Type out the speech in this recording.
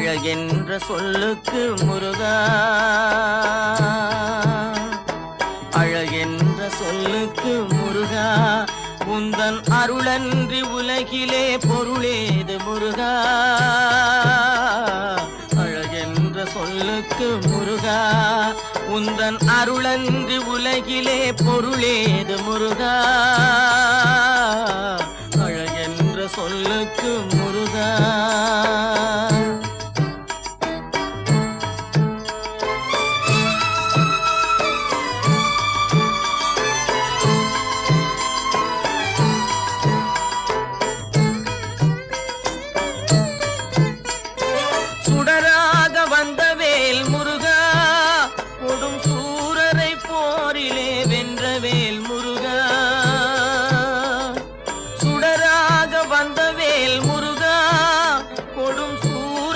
அழகென்ற சொல்லுக்கு முருகா, அழகென்ற சொல்லுக்கு முருகா, உந்தன் அருளன்றி உலகிலே பொருளேது முருகா. அழகென்ற சொல்லுக்கு முருகா, உந்தன் அருளன்றி உலகிலே பொருளேது முருகா.